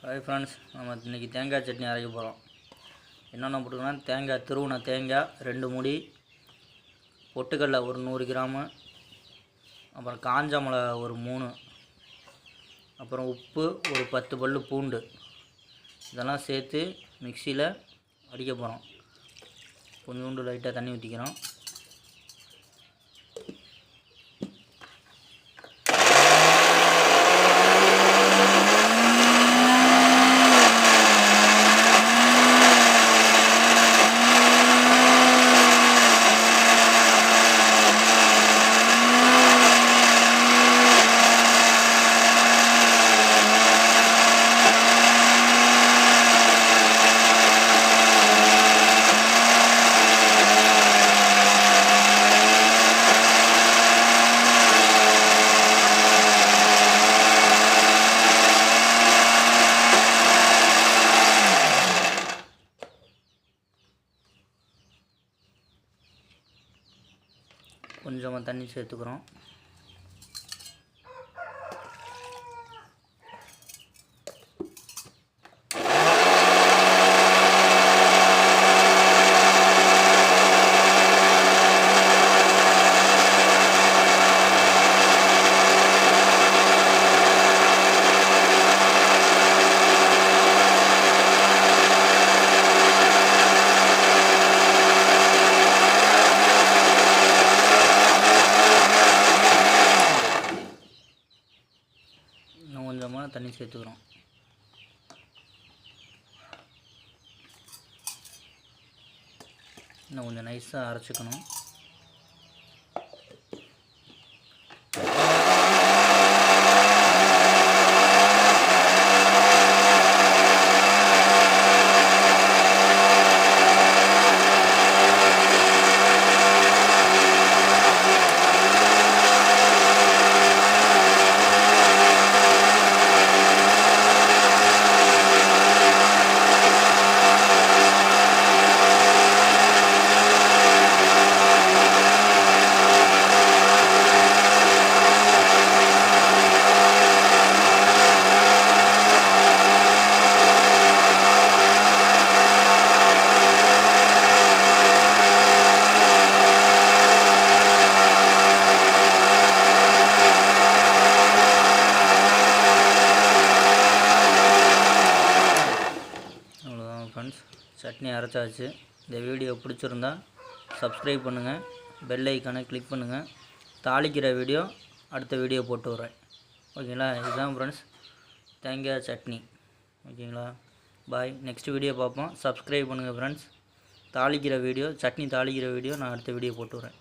Hi friends, நம்ம இன்றைக்கி தேங்காய் சட்னி அரைக்க போகிறோம். என்னென்ன போட்டுக்கோன்னா, தேங்காய் துருவின தேங்காய் 2 மூடி, பொட்டுக்கடலை ஒரு 100 கிராமு, அப்புறம் காஞ்ச மிளகா ஒரு 3, அப்புறம் உப்பு ஒரு 10 பல்லு பூண்டு, இதெல்லாம் சேர்த்து மிக்சியில் அடிக்க போகிறோம். கொஞ்சோண்டு லைட்டாக தண்ணி ஊற்றிக்கிறோம். கொஞ்சமாக தண்ணி சேர்த்துக்கிறோம். கொஞ்சமாக தண்ணி சேர்த்துக்கிறோம். இன்னும் கொஞ்சம் நைஸாக அரைச்சிக்கணும். ஃப்ரெண்ட்ஸ், சட்னி அரைச்சாச்சு. இந்த வீடியோ பிடிச்சிருந்தா சப்ஸ்கிரைப் பண்ணுங்கள், பெல் ஐக்கானை கிளிக் பண்ணுங்கள். தாளிக்கிற வீடியோ அடுத்த வீடியோ போட்டு வரேன். ஓகேங்களா? இதுதான் ஃப்ரெண்ட்ஸ் தேங்காய் சட்னி. ஓகேங்களா? பாய். நெக்ஸ்ட் வீடியோ பார்ப்போம். சப்ஸ்கிரைப் பண்ணுங்கள் ஃப்ரெண்ட்ஸ். தாளிக்கிற வீடியோ, சட்னி தாளிக்கிற வீடியோ நான் அடுத்த வீடியோ போட்டு வரேன்.